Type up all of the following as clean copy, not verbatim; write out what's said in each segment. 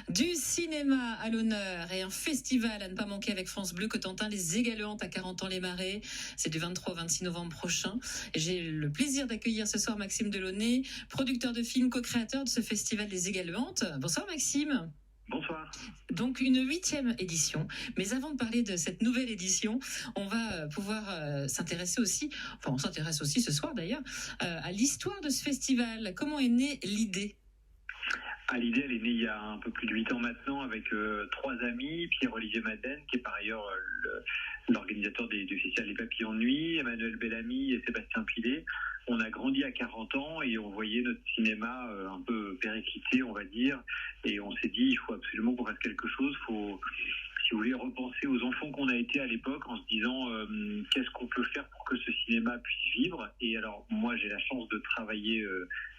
Du cinéma à l'honneur et un festival à ne pas manquer avec France Bleu Cotentin, les Égalehantes à 40 ans les Marais. C'est du 23 au 26 novembre prochain. J'ai le plaisir d'accueillir ce soir Maxime Delaunay, producteur de films, co-créateur de ce festival des Égalehantes. Bonsoir Maxime. Bonsoir. Donc une 8e édition. Mais avant de parler de cette nouvelle édition, on va pouvoir s'intéresser aussi, enfin on s'intéresse aussi ce soir d'ailleurs, à l'histoire de ce festival. Comment est née l'idée ? L'idée, elle est née il y a un peu plus de 8 ans maintenant avec 3 amis, Pierre-Olivier Madeleine, qui est par ailleurs l'organisateur du festival Les Papillons de Nuit, Emmanuel Bellamy et Sébastien Pilet. On a grandi à 40 ans et on voyait notre cinéma un peu périclité, on va dire, et on s'est dit il faut absolument qu'on fasse quelque chose, faut, si vous voulez, repenser aux enfants qu'on a été à l'époque en se disant qu'est-ce qu'on peut faire pour que ce cinéma puisse vivre. Et alors moi j'ai la chance de travailler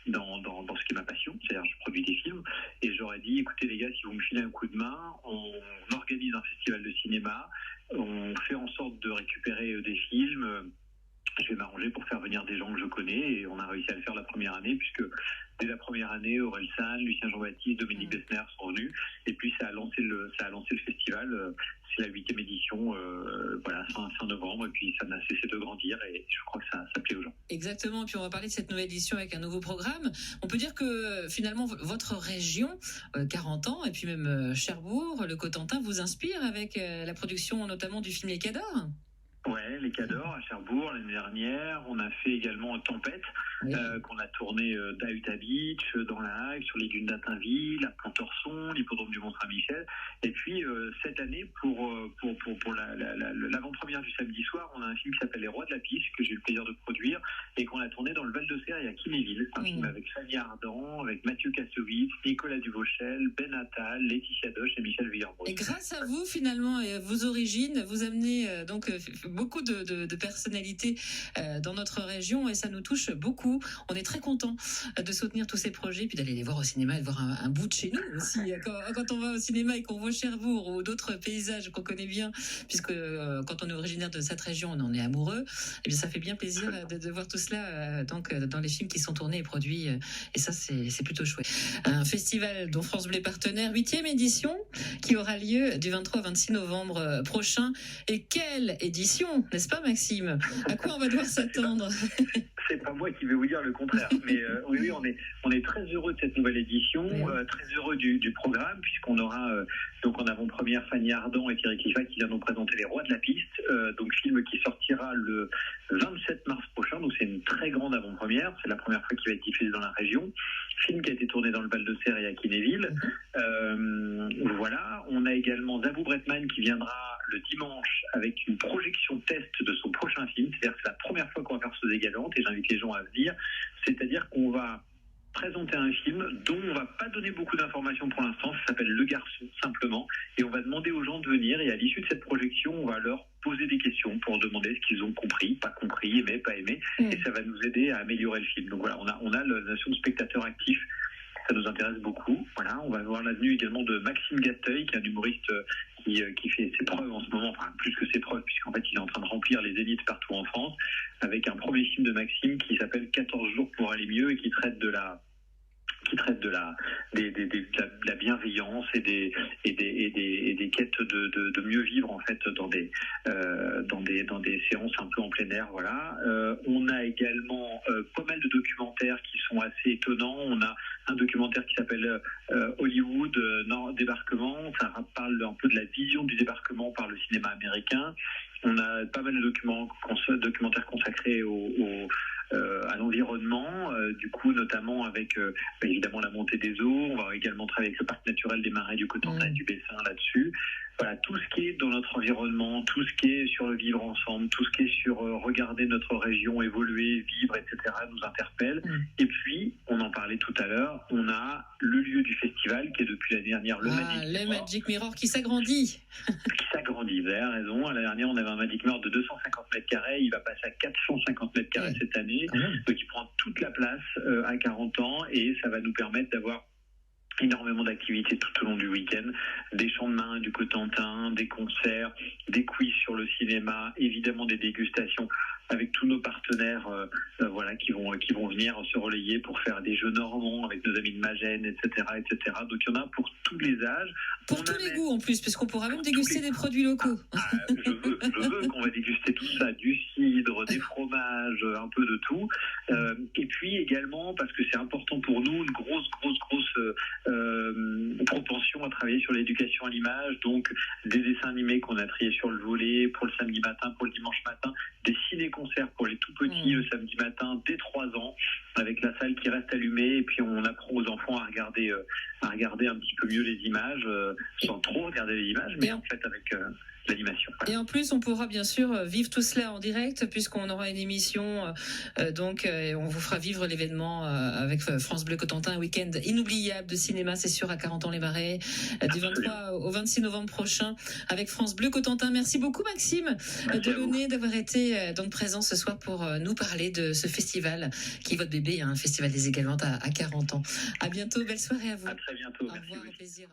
dans ce qui est ma passion, c'est-à-dire je produis des films, et j'aurais dit écoutez les gars, si vous me filez un coup de main, on organise un festival de cinéma, on fait en sorte de récupérer des films. Je vais m'arranger pour faire venir des gens que je connais, et on a réussi à le faire la première année, puisque dès la première année, Aurel San, Lucien Jean-Baptiste, Dominique Besner sont venus, et puis ça a lancé le festival. C'est la 8e édition, fin novembre, et puis ça n'a cessé de grandir, et je crois que ça plaît aux gens. Exactement, et puis on va parler de cette nouvelle édition avec un nouveau programme. On peut dire que finalement votre région, 40 ans, et puis même Cherbourg, le Cotentin, vous inspire avec la production notamment du film Les Cadors. Ouais, Les Cadors à Cherbourg l'année dernière. On a fait également Tempête, oui. Qu'on a tourné d'Ahuta Beach, dans la Hague, sur les dunes d'Attainville, à Pont-Orson, l'hippodrome du Mont-Saint-Michel. Et puis cette année, pour l'avant-première du samedi soir, on a un film qui s'appelle Les Rois de la Piste, que j'ai eu le plaisir de produire, et qu'on a tourné dans le Val-de-Serre et à Kiméville. Un film avec Fanny Ardant, avec Mathieu Kassovitz, Nicolas Duvauchel, Ben Attal, Laetitia Doche et Michel Villermoz. Et grâce à vous, finalement, et à vos origines, vous amenez beaucoup de personnalités dans notre région, et ça nous touche beaucoup. On est très contents de soutenir tous ces projets, puis d'aller les voir au cinéma et de voir un bout de chez nous aussi. Quand on va au cinéma et qu'on voit Cherbourg ou d'autres paysages qu'on connaît bien, puisque quand on est originaire de cette région, on en est amoureux, et bien ça fait bien plaisir de voir tout cela dans les films qui sont tournés et produits, et ça c'est plutôt chouette. Un festival dont France Bleu est partenaire, 8e édition, qui aura lieu du 23 au 26 novembre prochain. Et quelle édition, n'est-ce pas Maxime ? À quoi on va devoir s'attendre ? C'est pas moi qui vais vous dire le contraire, mais oui, on est très heureux de cette nouvelle édition, très heureux du programme, puisqu'on aura donc en avant-première Fanny Ardant et Thierry Cliffat qui vient nous présenter Les Rois de la Piste, donc film qui sortira le 27 mars prochain, donc c'est une très grande avant-première, c'est la première fois qu'il va être diffusé dans la région, film qui a été tourné dans le Val-de-Serre et à Kinéville. Voilà, on a également Zabou Bretman qui viendra le dimanche avec une projection test de son prochain film, c'est-à-dire que c'est la première fois qu'on va faire ce Égalehantes, et j'invite les gens à venir, c'est-à-dire qu'on va présenter un film dont on va pas donner beaucoup d'informations pour l'instant, ça s'appelle Le Garçon simplement, et on va demander aux gens de venir, et à l'issue de cette projection, on va leur poser des questions pour demander ce qu'ils ont compris, pas compris, aimé, pas aimé, et ça va nous aider à améliorer le film. Donc voilà, on a la notion de spectateur actif, ça nous intéresse beaucoup. Voilà, on va voir la venue également de Maxime Gasteuil, qui est un humoriste qui fait ses preuves en ce moment, enfin plus que ses preuves, puisqu'en fait il est en train de remplir les zéniths partout en France, avec un premier film de Maxime qui s'appelle 14 jours pour aller mieux, et qui traite de la bienveillance et des quêtes de mieux vivre en fait dans des séances un peu en plein air. Voilà. On a également pas mal de documentaires qui sont assez étonnants. On a un documentaire qui s'appelle Hollywood débarquement. Ça parle un peu de la vision du débarquement par le cinéma américain. On a pas mal de documentaires consacrés à l'environnement, du coup notamment avec évidemment la montée des eaux. On va également travailler avec le parc naturel des Marais du Cotentin et du Bessin là-dessus. Voilà, tout ce qui est dans notre environnement, tout ce qui est sur le vivre ensemble, tout ce qui est sur regarder notre région évoluer, vivre, etc. nous interpelle. Et puis, on en parlait tout à l'heure, on a le lieu du festival qui est depuis l'année dernière le Magic Mirror qui s'agrandit. Qui s'agrandit, vous avez raison. L'année dernière, on avait un Magic Mirror de 250 mètres carrés, il va passer à 450 mètres carrés cette année. Donc il prend toute la place à 40 ans, et ça va nous permettre d'avoir énormément d'activités tout au long du week-end, des champs de main du Cotentin, des concerts, des quiz sur le cinéma, évidemment des dégustations avec tous nos partenaires voilà, qui vont venir se relayer pour faire des jeux normands avec nos amis de Magène, etc., etc. Donc il y en a pour tous les âges. Pour tous les goûts en plus, puisqu'on pourra même déguster des produits locaux. Je veux qu'on va déguster tout ça, du cidre, des fromages, un peu de tout. Et puis également, parce que c'est important pour nous, une grosse propension à travailler sur l'éducation à l'image, donc des dessins animés qu'on a triés sur le volet pour le samedi matin, pour le dimanche matin, des ciné-concerts pour les tout petits le samedi matin dès 3 ans, avec la salle qui reste allumée, et puis on apprend aux enfants à regarder un petit peu mieux les images, sans trop regarder les images, mais en fait avec l'animation. Et en plus, on pourra bien sûr vivre tout cela en direct, puisqu'on aura une émission, on vous fera vivre l'événement avec France Bleu Cotentin, un week-end inoubliable de cinéma, c'est sûr, à 40 ans-les-Marais, du 23 au 26 novembre prochain, avec France Bleu Cotentin. Merci beaucoup, Maxime Delaunay, d'avoir été donc présent ce soir pour nous parler de ce festival qui est votre bébé, un festival des Égalantes à 40 ans. À bientôt, belle soirée à vous. À très bientôt. Au Merci. revoir, au plaisir.